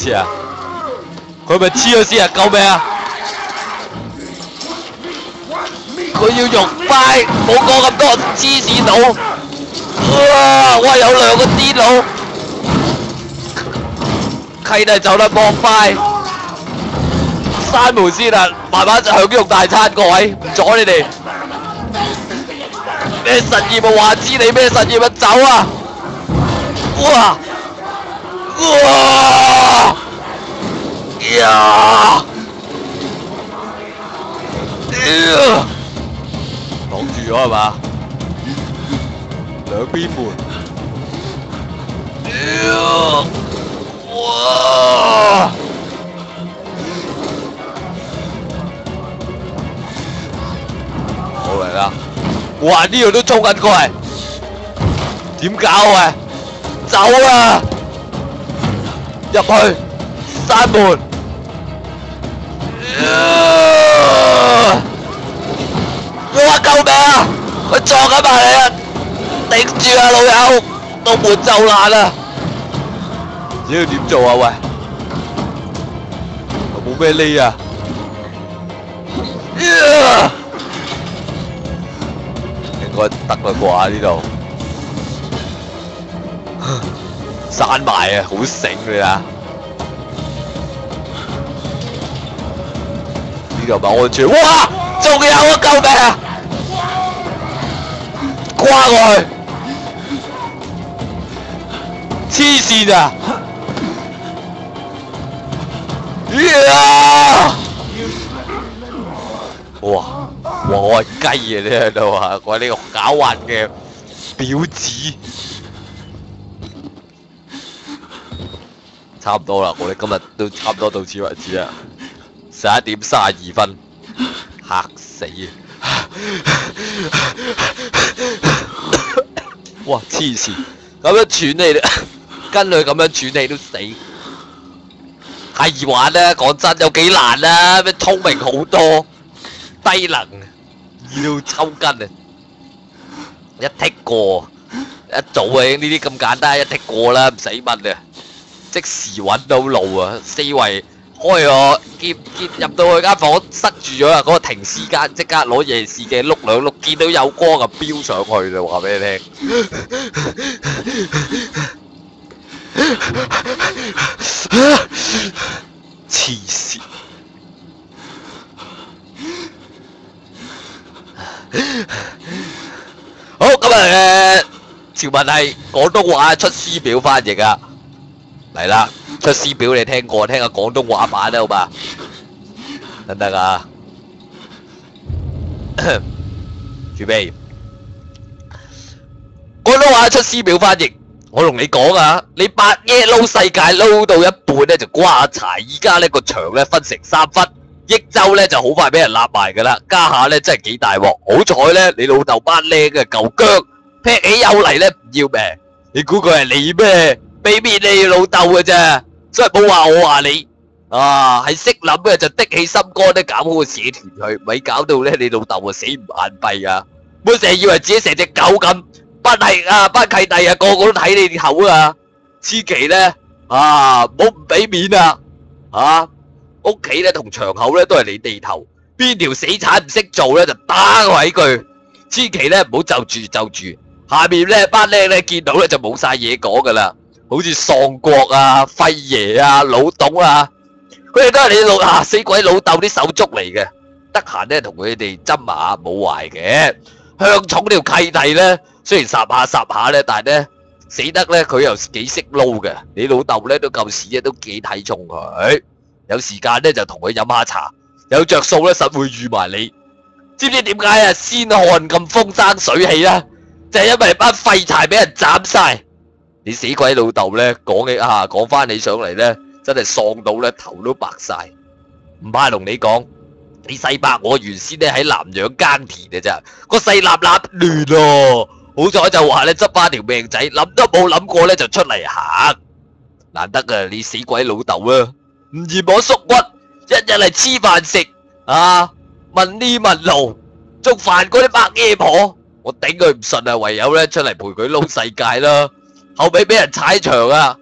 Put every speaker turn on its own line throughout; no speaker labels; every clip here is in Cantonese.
黐啊！佢咪黐咗線啊！救命啊！佢要肉塊，冇講咁多黐線佬。哇！有兩個癲佬，契弟走得搏快，閂門先啊！慢慢享用大餐，各位唔阻你哋。咩實驗啊？話知你咩實驗啊？走啊！哇！哇！呀！擋住咗係嘛？兩邊門。哇！好嚟啦！哇！呢度都衝緊過嚟，點搞啊？走啊！入去，閂門。我話救命啊！佢撞緊埋嚟啊！頂住啊，老友！道門就爛啦！唔知佢點做啊？喂，有冇咩匿啊？應該得啦啩呢度，閂埋啊，好醒你啊！呢度咪安全？哇！仲有啊！救命啊！跨過去，黐線啊！哇！我係雞啊！你喺度啊！我呢個狡猾嘅婊子，差唔多啦！我哋今日都差唔多到此為止啦，11:32，嚇死啊！哇！黐線，咁樣喘你，跟佢咁樣喘你都死。係玩啦，講真有幾難啊？咩聰明好多，低能，易到抽筋啊！一剔過，一早啊呢啲咁簡單，一剔過啦，唔使問啊，即時揾到路啊！四圍開我見入到去間房塞住咗啦，嗰個停屍間即刻攞夜視鏡碌兩碌，見到有光啊飆上去就話俾你聽。黐線！好，今日條文係廣東話出師表翻譯啊，嚟啦！出師表你聽過，聽下廣東話版啦，好嘛？得唔得啊？準備，廣東話出師表翻譯。我同你講啊，你八耶撈世界撈到一半咧就瓜柴，而家呢個場咧分成3忽，益州咧就好快俾人立埋噶啦，家下咧真係幾大鑊。好彩咧，你老豆班靚嘅舊姜劈起友嚟咧唔要命，你估佢係你咩？俾面你老豆嘅啫，所以冇話我話你啊，係識諗嘅就的起心肝咧搞好個社團去，咪搞到咧你老豆啊死唔眼閉啊！唔好成日以為自己成隻狗咁。班係啊，班契弟啊，個個都睇你口啊！千祈咧啊，唔好唔俾面啊！啊，屋企咧同場口咧都係你地頭，邊條死產唔識做咧就打佢一句。千祈咧唔好就住，下面咧班靚咧見到咧就冇晒嘢講噶啦，好似喪國啊、輝爺啊、老董啊，佢哋都係你死鬼老豆啲手足嚟嘅，得閒咧同佢哋斟下冇壞嘅。向寵條契弟咧。雖然霎下咧，但係咧死得咧佢又幾識撈嘅。你老豆咧都舊時咧都幾睇重佢，有時間咧就同佢飲下茶，有着數咧實會預埋你。知唔知點解啊？先漢咁風生水起啦，就係因為班廢柴俾人斬晒。你死鬼老豆咧講翻你上嚟咧，真係喪到咧頭都白晒。唔怕同你講，你細伯我原先咧喺南洋耕田嘅咋，個細立立亂咯。好彩就話咧執翻條命仔，諗都冇諗過咧就出嚟行，難得啊！你死鬼老豆啊，唔嫌我縮骨，日日嚟黐飯食啊，問呢問路，仲煩嗰啲白爺婆，我頂佢唔順啊，唯有咧出嚟陪佢撈世界啦。後尾俾人踩場啊，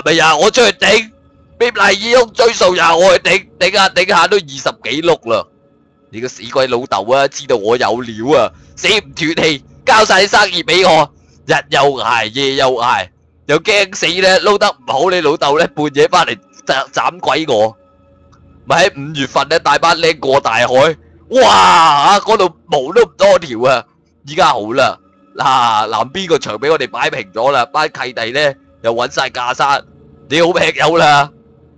咪又我出去頂，俾黎義兄追數又我去頂下都20幾碌啦！你個死鬼老豆啊，知道我有料啊，死唔斷氣，交晒啲生意俾我，日又捱夜又捱，又驚死咧，撈得唔好，你老豆咧半夜翻嚟斬鬼我。咪喺5月份咧帶班僆過大海，哇！嗰度毛都唔多條啊！依家好啦，嗱南邊個場俾我哋擺平咗啦，班契弟咧又揾晒架生，你好劈友啦！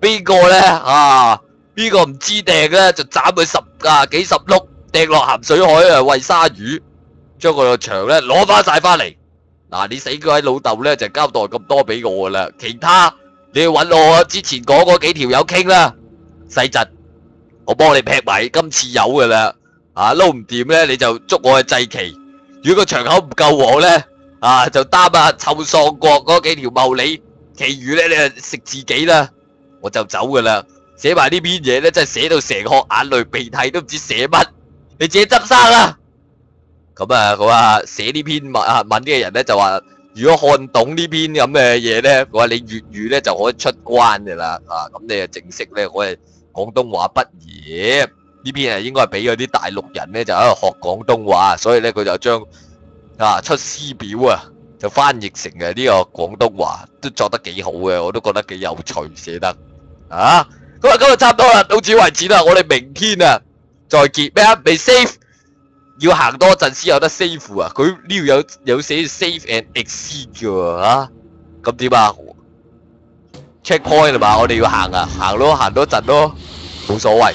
邊個咧啊？邊個唔知掟咧就斬佢幾十碌，掟落鹹水海啊餵鯊魚，將個場咧攞翻晒翻嚟。嗱，你死鬼老豆咧就交代咁多俾我噶啦，其他你去揾我之前講嗰幾條友傾啦。細侄，我幫你劈埋今次有噶啦，啊撈唔掂咧你就捉我去祭旗。如果個場口唔夠黃咧，啊就擔啊臭喪國嗰幾條茂利，其餘咧你就食自己啦。我就走噶啦。寫埋呢篇嘢咧，真係寫到成殼眼淚鼻涕都唔知寫乜，你自己執生啦。咁啊，佢話寫呢篇文嘅人咧就話，如果看懂呢篇咁嘅嘢咧，佢話你粵語咧就可以出關噶啦。啊，咁你啊正式咧可以廣東話畢業。呢篇係應該係俾嗰啲大陸人咧就喺度學廣東話，所以咧佢就將出師表啊，就翻譯成呢個廣東話，都作得幾好嘅，我都覺得幾有趣寫得啊。咁啊，今日差唔多啦，到此為止啦。我哋明天啊再見。咩啊？未 save 要行多陣先有得 save 啊！佢呢度有寫 save and exit 嘅喎嚇。咁點啊 ？checkpoint 係嘛？我哋要行啊，行咯，行多陣咯，冇所謂，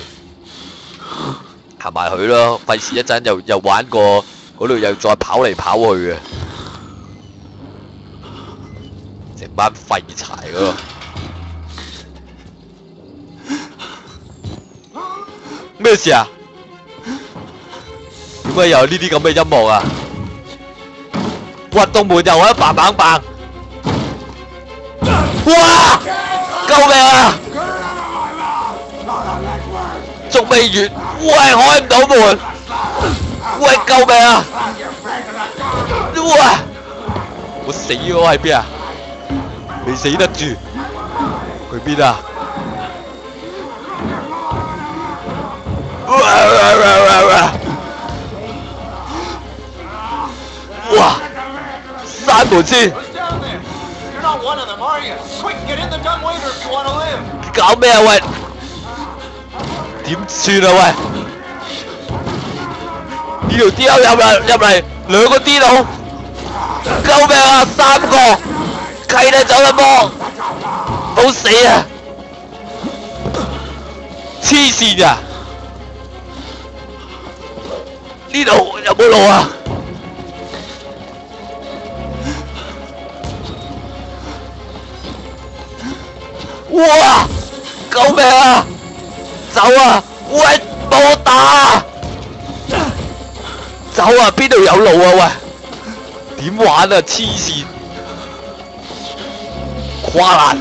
行埋去咯。費事一陣又玩過嗰度又再跑嚟跑去嘅，成班廢柴嗰個。咩事啊？點解又有呢啲咁嘅音樂啊？運動門又喺度砰砰砰！哇！救命啊！仲未完，喂，開唔到門！喂，救命啊！哇！我死咗喺邊啊？未死得住，去邊啊？哇！閂門先！搞咩啊喂？點算啊喂？呢條啲友入嚟，2個啲佬，救命啊！3個，契弟走啦幫，好死啊！黐線啊！呢度有冇路啊？哇！救命啊！走啊！喂，冇打啊！走啊！邊度有路啊？喂，點玩啊？黐線！跨欄，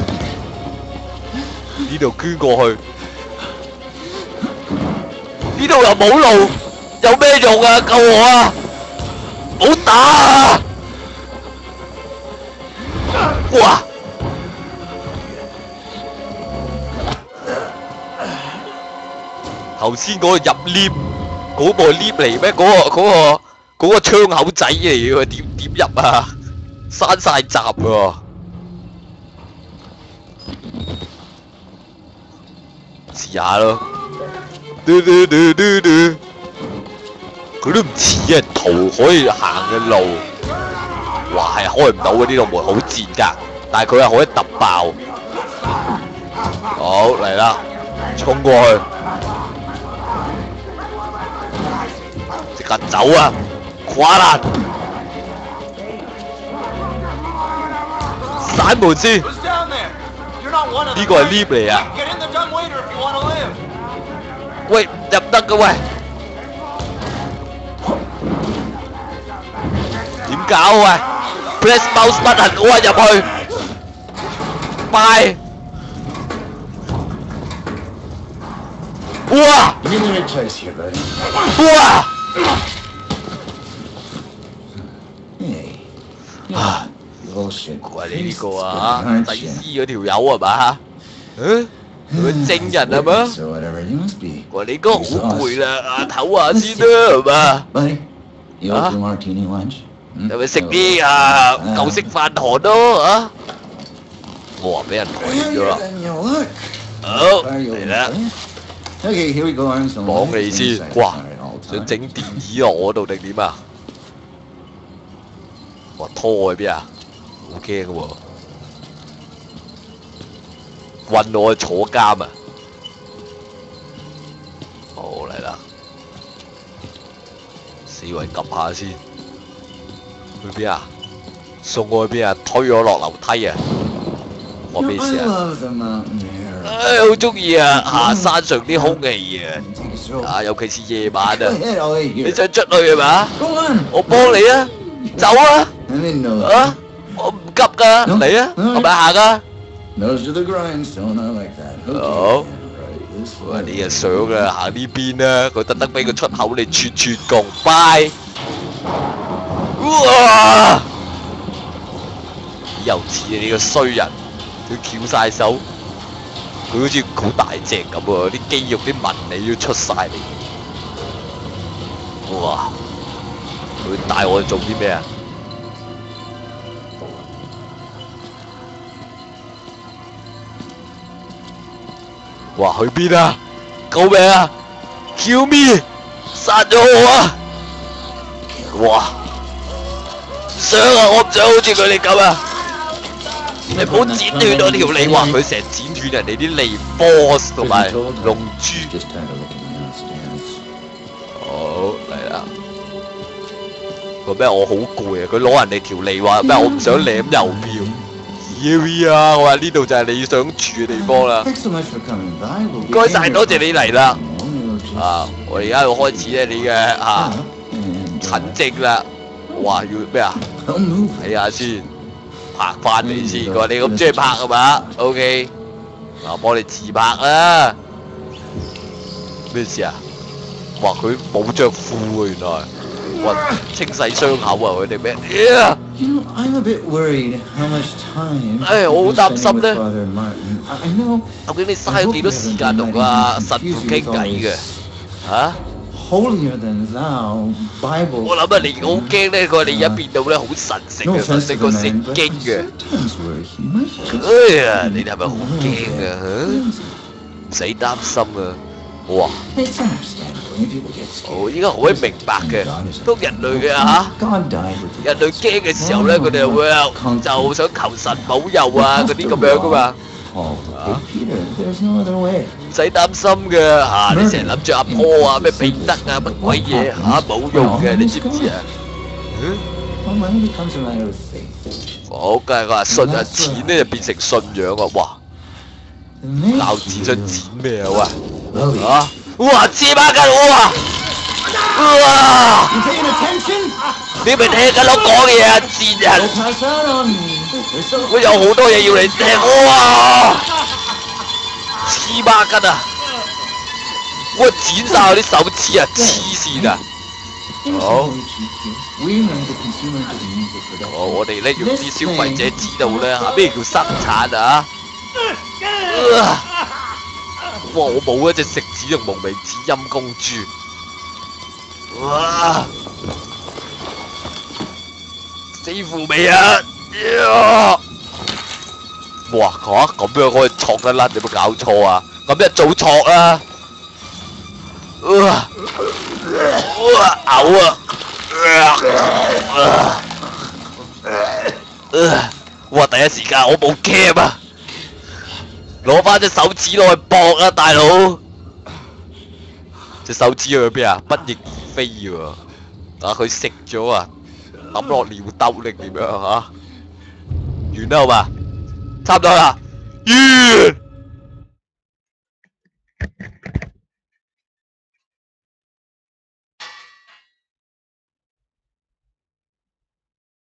呢度捐過去，呢度又冇路。有咩用啊？救我啊！唔好打啊！哇！頭先嗰個入 lift，嗰部 lift 嚟咩？嗰個窗口仔嚟嘅，點入啊？閂晒閘喎！試下咯。佢都唔似係圖可以行嘅路，哇係開唔到嘅，呢度門好賤㗎，但係佢係可以揼爆。好嚟啦，衝過去，即刻走啊！跨欄，閂門先。呢個係 lift 嚟啊！喂，入得嘅喂。點搞啊 ？Press mouse button，我入去。快！哇！哇！啊！怪你呢個啊，祭司嗰條友係嘛？佢證人係嘛？
So whatever you must be.
我話你哥好攰啦，唞下先啦，係嘛？
Buddy, you want your martini lunch?
係咪食啲舊式飯堂咯啊？我話俾人講咗啦。
You look.
好嚟啦，
Okay, here we go. I'm so
講你先。哇，想整電椅落我度定點啊？哇，拖我去邊啊？好驚喎！韞我去坐監啊！好嚟啦，四圍 𥄫 下先。去邊啊？送我去邊啊？推我落樓梯啊！我咩事啊？唉，好中意啊！下山上啲空氣啊！尤其是夜晚啊！你想出去係嘛？我幫你啊！走啊！啊！我唔急噶，嚟啊！我咪行啊！好，哇！你又想啊？行呢邊啊？佢特登俾個出口你串共拜。哇！又似你個衰人，佢翹晒手，佢好似好大隻咁喎，啲肌肉啲紋理都出晒嚟。哇！佢帶我去做啲咩啊？哇！去邊啊？救命啊 ！Kill me！ 殺咗我啊！哇！想啊！我唔想好似佢哋咁啊！你唔好剪斷我條脷，哇！佢成日剪斷人哋啲脷 ，boss 同埋龍珠。好嚟啦！個咩？我好攰啊！佢攞人哋條脷話咩？我唔想舐郵票。Here 啊！我話呢度就係你想住嘅地方啦。唔該晒，多謝你嚟啦。啊！我而家要開始咧，你嘅診症啦。哇！要咩啊？睇下先，拍翻嚟先。佢話你咁中意拍係嘛 ？OK， 嗱，幫你自拍啦。咩事啊？哇！佢冇着褲喎，原來。哇！清洗傷口啊！佢哋咩？唉，我好擔心咧。究竟你嘥咗幾多時間同阿神父傾偈嘅？嚇？我諗啊，你好驚咧，佢話你而家變到咧好神聖嘅，神聖過聖經嘅。哎呀，你哋係咪好驚啊？唔使擔心啊！哇！我依家好鬼明白嘅，當人類嘅嚇，人類驚嘅時候咧，佢哋會就想求神保佑啊嗰啲咁樣噶嘛。唔使擔心嘅嚇，你成日諗住阿坡啊、咩彼得啊、乜鬼嘢嚇冇用嘅，你知唔知啊？好，梗係佢話信啊，錢咧就變成信仰啊！哇，鬧字想剪咩啊？喂，嚇！哇！黐孖筋哇！哇！你咪聽緊我講嘢啊，賤人！我有好多嘢要你聽，哇！黐孖筋啊！我剪晒我啲手指啊，黐線啊！好，我哋咧要啲消費者知道咧嚇咩叫生產啊！哇！我冇一隻食指同無名指陰公豬。哇！死乎未啊！哇！嚇咁樣可以戳得甩，你有冇搞錯啊？咁一早戳啦！嘔啊！哇！第一時間我冇 cam 啊！攞翻隻手指落去搏啊，大佬！隻手指去邊啊？不翼而飛喎！啊，佢食咗啊，抌落尿兜定點樣嚇？完啦好嘛？差唔多啦，完。